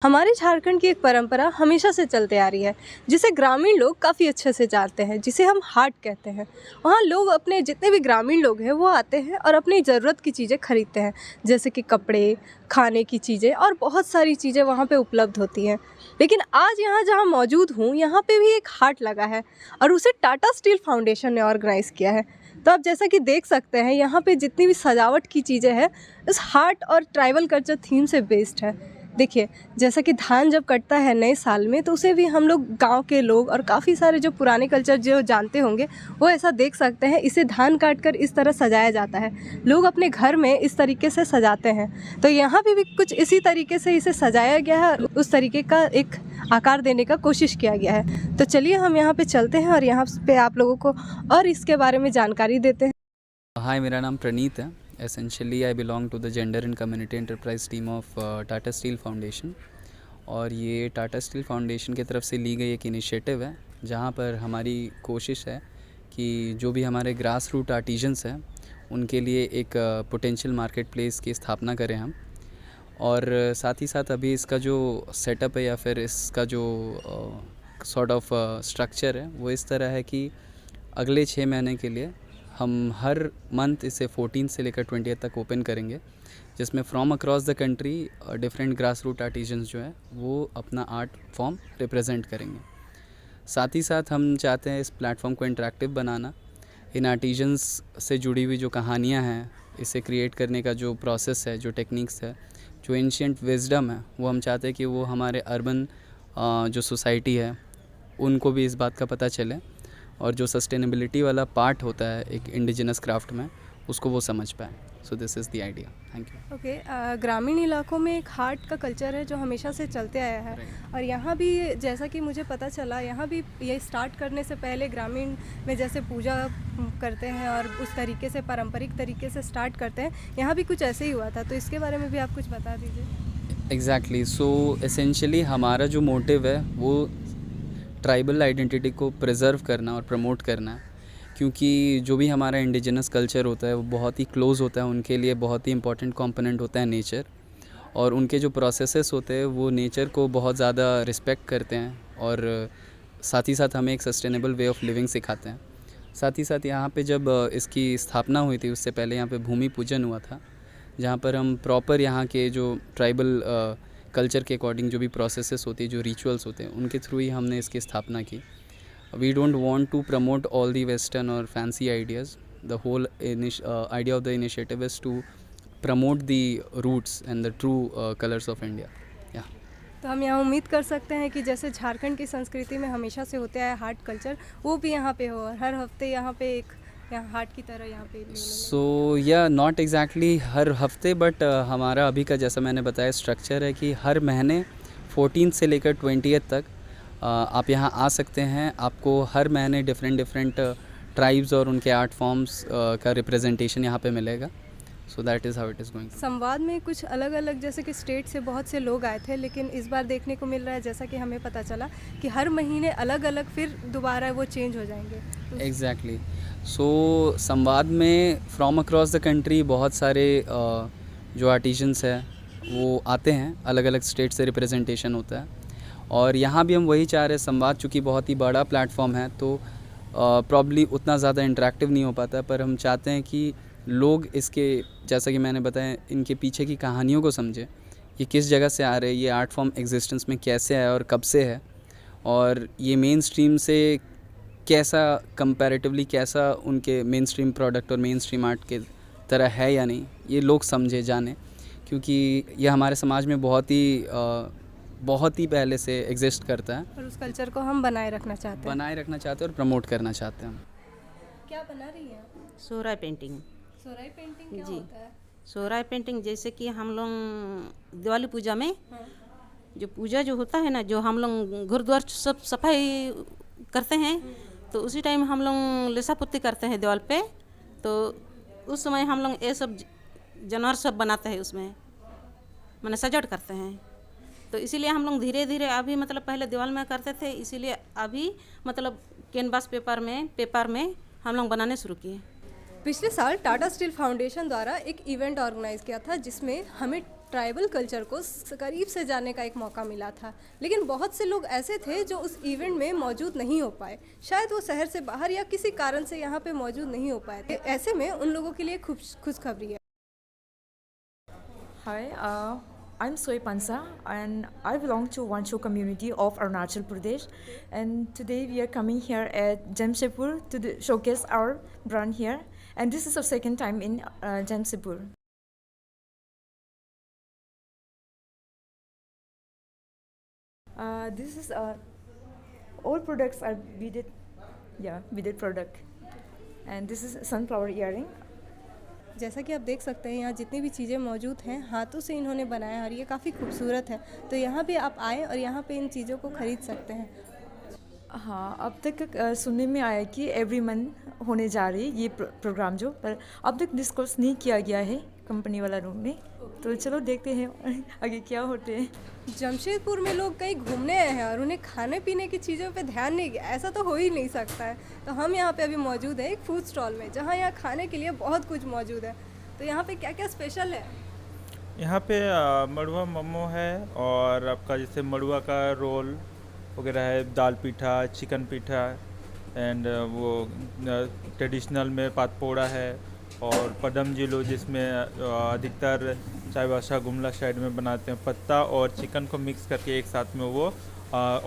हमारे झारखंड की एक परंपरा हमेशा से चलते आ रही है, जिसे ग्रामीण लोग काफ़ी अच्छे से जानते हैं, जिसे हम हाट कहते हैं। वहाँ लोग अपने जितने भी ग्रामीण लोग हैं वो आते हैं और अपनी ज़रूरत की चीज़ें खरीदते हैं, जैसे कि कपड़े, खाने की चीज़ें और बहुत सारी चीज़ें वहाँ पे उपलब्ध होती हैं। लेकिन आज यहाँ जहाँ मौजूद हूँ, यहाँ पे भी एक हाट लगा है और उसे टाटा स्टील फाउंडेशन ने ऑर्गेनाइज़ किया है। तो आप जैसा कि देख सकते हैं, यहाँ पे जितनी भी सजावट की चीज़ें हैं, इस हाट और ट्राइबल कल्चर थीम से बेस्ड है। देखिए, जैसा कि धान जब कटता है नए साल में, तो उसे भी हम लोग गांव के लोग और काफ़ी सारे जो पुराने कल्चर जो जानते होंगे वो ऐसा देख सकते हैं। इसे धान काट कर इस तरह सजाया जाता है, लोग अपने घर में इस तरीके से सजाते हैं। तो यहाँ पे भी कुछ इसी तरीके से इसे सजाया गया है, उस तरीके का एक आकार देने का कोशिश किया गया है। तो चलिए हम यहाँ पे चलते हैं और यहाँ पे आप लोगों को और इसके बारे में जानकारी देते हैं। हाय, मेरा नाम प्रणीत है। Essentially I belong to the gender and community enterprise team of Tata steel foundation. और ये टाटा स्टील फाउंडेशन की तरफ से ली गई एक इनिशिएटिव है, जहाँ पर हमारी कोशिश है कि जो भी हमारे ग्रास रूट आर्टिजन्स हैं उनके लिए एक पोटेंशियल मार्केट प्लेस की स्थापना करें हम। और साथ ही साथ अभी इसका जो सेटअप है या फिर इसका जो सॉर्ट ऑफ स्ट्रक्चर है वो इस तरह है कि अगले 6 महीने के लिए हम हर मंथ इसे 14 से लेकर 20 तक ओपन करेंगे, जिसमें from across the country different grass root artisans जो है वो अपना आर्ट फॉर्म रिप्रेजेंट करेंगे। साथ ही साथ हम चाहते हैं इस प्लेटफॉर्म को इंटरेक्टिव बनाना। इन आर्टिजन्स से जुड़ी हुई जो कहानियाँ हैं, इसे क्रिएट करने का जो प्रोसेस है, जो टेक्निक्स है, जो एंशिएंट विजडम है, वो हम चाहते हैं कि वो हमारे अर्बन जो सोसाइटी है उनको भी इस बात का पता चले, और जो सस्टेनेबिलिटी वाला पार्ट होता है एक इंडिजिनस क्राफ्ट में, उसको वो समझ पाए। So this is the idea. Thank you. Okay, ग्रामीण इलाकों में एक हाट का कल्चर है जो हमेशा से चलते आया है। और यहाँ भी जैसा कि मुझे पता चला, यहाँ भी ये स्टार्ट करने से पहले ग्रामीण में जैसे पूजा करते हैं और उस तरीके से पारंपरिक तरीके से स्टार्ट करते हैं, यहाँ भी कुछ ऐसे ही हुआ था। तो इसके बारे में भी आप कुछ बता दीजिए। एग्जैक्टली। सो एसेंशियली हमारा जो मोटिव है वो ट्राइबल आइडेंटिटी को प्रिजर्व करना और प्रमोट करना है, क्योंकि जो भी हमारा इंडिजिनस कल्चर होता है वो बहुत ही क्लोज होता है, उनके लिए बहुत ही इंपॉर्टेंट कंपोनेंट होता है नेचर, और उनके जो प्रोसेसेस होते हैं वो नेचर को बहुत ज़्यादा रिस्पेक्ट करते हैं, और साथ ही साथ हमें एक सस्टेनेबल वे ऑफ लिविंग सिखाते हैं। साथ ही साथ यहाँ पे जब इसकी स्थापना हुई थी, उससे पहले यहाँ पे भूमि पूजन हुआ था, जहाँ पर हम प्रॉपर यहाँ के जो ट्राइबल कल्चर के अकॉर्डिंग जो भी प्रोसेसेस होती है, जो रिचुअल्स होते हैं, उनके थ्रू ही हमने इसकी स्थापना की। We don't want to promote all the Western or fancy ideas. The whole idea of the initiative is to promote the roots and the true colors of India. Yeah. तो हम यहाँ उम्मीद कर सकते हैं कि जैसे झारखंड की संस्कृति में हमेशा से होते आया हाट कल्चर, वो भी यहाँ पे हो और हर हफ्ते यहाँ पे एक यहाँ हाट की तरह यहाँ पे। So yeah, not exactly हर हफ्ते, बट हमारा अभी का जैसा मैंने बताया स्ट्रक्चर है कि हर महीने 14 से लेकर 20 तक आप यहाँ आ सकते हैं। आपको हर महीने डिफरेंट ट्राइब्स और उनके आर्ट फॉर्म्स का रिप्रेजेंटेशन यहाँ पे मिलेगा। So that is how it is going. संवाद में कुछ अलग अलग जैसे कि स्टेट से बहुत से लोग आए थे, लेकिन इस बार देखने को मिल रहा है, जैसा कि हमें पता चला कि हर महीने अलग अलग फिर दोबारा वो चेंज हो जाएंगे। एग्जैक्टली। सो संवाद में फ्रॉम अक्रॉस द कंट्री बहुत सारे जो आर्टिजन्स हैं वो आते हैं, अलग अलग स्टेट से रिप्रेजेंटेशन होता है। और यहाँ भी हम वही चाह रहे हैं, संवाद चूँकि बहुत ही बड़ा प्लेटफॉर्म है तो प्रॉब्ली उतना ज़्यादा इंटरेक्टिव नहीं हो पाता, पर हम चाहते हैं कि लोग इसके, जैसा कि मैंने बताया, इनके पीछे की कहानियों को समझें, ये किस जगह से आ रहे हैं, ये आर्ट फॉर्म एग्जिस्टेंस में कैसे है और कब से है, और ये मेन स्ट्रीम से कैसा कंपैरेटिवली कैसा उनके मेन स्ट्रीम प्रोडक्ट और मेन स्ट्रीम आर्ट के तरह है या नहीं, ये लोग समझे जाने, क्योंकि ये हमारे समाज में बहुत ही पहले से एग्जिस्ट करता है और उस कल्चर को हम बनाए रखना चाहते हैं और प्रमोट करना चाहते हैं। क्या बना रही हैं आप? सोहराय पेंटिंग। सोहराय पेंटिंग क्या जी। होता है? सोहराय पेंटिंग जैसे कि हम लोग दिवाली पूजा में जो पूजा जो होता है ना, जो हम लोग गुरुद्वार सब सफाई करते हैं, तो उसी टाइम हम लोग लेसा पुत्ती करते हैं दीवार पे, तो उस समय हम लोग ये सब जानवर सब बनाते हैं, उसमें मैंने सजावट करते हैं। तो इसीलिए हम लोग धीरे धीरे अभी मतलब पहले दीवार में करते थे, इसीलिए अभी मतलब कैनवास पेपर में हम लोग बनाने शुरू किए। पिछले साल टाटा स्टील फाउंडेशन द्वारा एक इवेंट ऑर्गेनाइज किया था, जिसमें हमें ट्राइबल कल्चर को करीब से जानने का एक मौका मिला था। लेकिन बहुत से लोग ऐसे थे जो उस इवेंट में मौजूद नहीं हो पाए, शायद वो शहर से बाहर या किसी कारण से यहाँ पे मौजूद नहीं हो पाए थे। ऐसे में उन लोगों के लिए खुशखबरी है। Hi, I'm Soy Pansa and I belong to Wancho community of Arunachal Pradesh, and today we are coming here at Jamshedpur to showcase our brand here, and this is our second time in Jamshedpur. This is all products are beaded product, and this is sunflower earring. जैसा कि आप देख सकते हैं यहाँ जितनी भी चीज़ें मौजूद हैं हाथों से इन्होंने बनाया है और ये काफ़ी खूबसूरत है। तो यहाँ पे आप आए और यहाँ पे इन चीज़ों को खरीद सकते हैं। हाँ, अब तक सुनने में आया कि एवरी मंथ होने जा रही है ये प्रोग्राम जो, पर अब तक डिस्कस नहीं किया गया है कंपनी वाला रूम में। तो चलो देखते हैं आगे क्या होते हैं। जमशेदपुर में लोग कहीं घूमने आए हैं और उन्हें खाने पीने की चीज़ों पे ध्यान नहीं गया, ऐसा तो हो ही नहीं सकता है। तो हम यहाँ पे अभी मौजूद हैं एक फूड स्टॉल में, जहाँ यहाँ खाने के लिए बहुत कुछ मौजूद है। तो यहाँ पे क्या क्या स्पेशल है? यहाँ पे मड़ुआ मोमो है, और आपका जैसे मड़ुआ का रोल वगैरह है, दाल पीठा, चिकन पीठा, एंड वो ट्रेडिशनल में पातपोड़ा है, और पदम जिलो जिसमें अधिकतर चाईबासा गुमला साइड में बनाते हैं। पत्ता और चिकन को मिक्स करके एक साथ में वो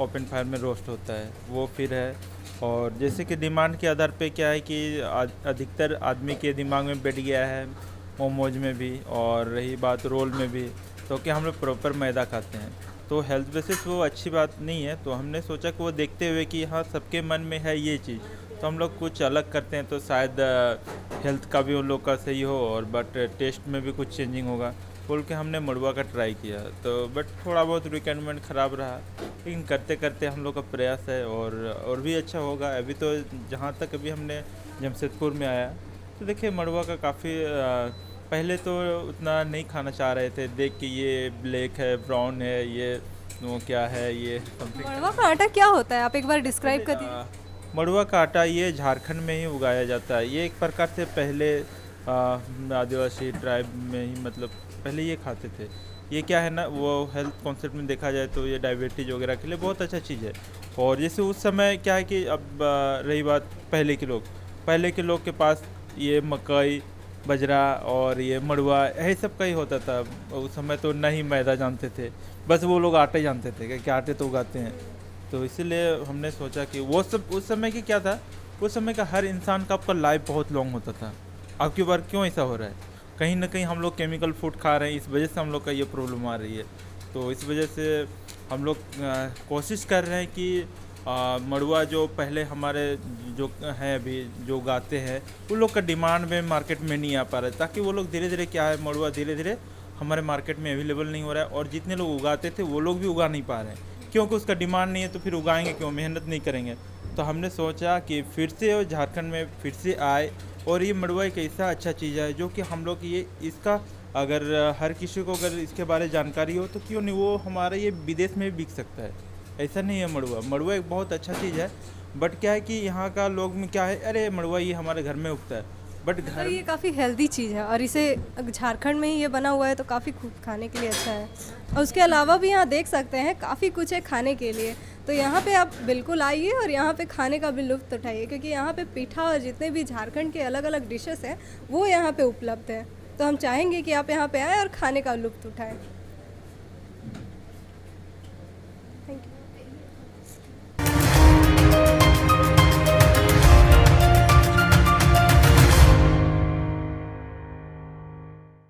ओपन फायर में रोस्ट होता है, वो फिर है। और जैसे कि डिमांड के आधार पे क्या है कि अधिकतर आदमी के दिमाग में बैठ गया है मोमोज में भी, और रही बात रोल में भी, तो कि हम लोग प्रॉपर मैदा खाते हैं तो हेल्थ बेसिस वो अच्छी बात नहीं है। तो हमने सोचा कि वो देखते हुए कि हाँ सबके मन में है ये चीज़, तो हम लोग कुछ अलग करते हैं तो शायद हेल्थ का भी उन लोग का सही हो, और बट टेस्ट में भी कुछ चेंजिंग होगा बोल के हमने मड़ुआ का ट्राई किया। तो बट थोड़ा बहुत रिक्वायरमेंट ख़राब रहा, लेकिन करते करते हम लोग का प्रयास है और भी अच्छा होगा। अभी तो जहाँ तक अभी हमने जमशेदपुर में आया तो देखिए मड़ुआ का काफ़ी पहले तो उतना नहीं खाना चाह रहे थे, देख के ये ब्लैक है, ब्राउन है, ये वो क्या है, ये समथिंग। मड़वा का आटा क्या होता है, आप एक बार डिस्क्राइब कर दीजिए। मड़ुआ का आटा ये झारखंड में ही उगाया जाता है। ये एक प्रकार से पहले आदिवासी ट्राइब में ही मतलब पहले ये खाते थे। ये क्या है ना, वो हेल्थ कॉन्सेप्ट में देखा जाए तो ये डायबिटीज़ वगैरह के लिए बहुत अच्छा चीज़ है। और जैसे उस समय क्या है कि अब रही बात पहले के लोग के पास ये मकई, बजरा और ये मड़ुआ यही सब का ही होता था। उस समय तो नहीं मैदा जानते थे, बस वो लोग आटे जानते थे कि आटे तो उगाते हैं। तो इसीलिए हमने सोचा कि वो सब उस समय की क्या था, उस समय का हर इंसान का आपका लाइफ बहुत लॉन्ग होता था। अब की बार क्यों ऐसा हो रहा है, कहीं ना कहीं हम लोग केमिकल फूड खा रहे हैं, इस वजह से हम लोग का ये प्रॉब्लम आ रही है। तो इस वजह से हम लोग कोशिश कर रहे हैं कि मड़ुआ जो पहले हमारे जो हैं अभी जो उगाते हैं उन लोग का डिमांड में मार्केट में नहीं आ पा रहा है, ताकि वो लोग धीरे धीरे क्या है मड़ुआ धीरे धीरे हमारे मार्केट में अवेलेबल नहीं हो रहा है। और जितने लोग उगाते थे वो लोग भी उगा नहीं पा रहे हैं, क्योंकि उसका डिमांड नहीं है। तो फिर उगाएंगे क्यों, मेहनत नहीं करेंगे। तो हमने सोचा कि फिर से झारखंड में फिर से आए, और ये मड़ुआ एक ऐसा अच्छा चीज़ है जो कि हम लोग ये इसका अगर हर किसी को अगर इसके बारे में जानकारी हो तो क्यों नहीं वो हमारा ये विदेश में भी बिक सकता है। ऐसा नहीं है, मड़ुआ एक बहुत अच्छा चीज़ है। बट क्या है कि यहाँ का लोग में क्या है, अरे मड़ुआ ये हमारे घर में उगता है, बट घर ये काफ़ी हेल्दी चीज़ है और इसे झारखंड में ही ये बना हुआ है तो काफ़ी खाने के लिए अच्छा है। और उसके अलावा भी यहाँ देख सकते हैं काफ़ी कुछ है खाने के लिए। तो यहाँ पे आप बिल्कुल आइए और यहाँ पे खाने का भी लुत्फ़ उठाइए, क्योंकि यहाँ पे पीठा और जितने भी झारखंड के अलग अलग डिशेस हैं वो यहाँ पे उपलब्ध है। तो हम चाहेंगे कि आप यहाँ पे आएँ और खाने का लुत्फ़ उठाएँ। Thank you.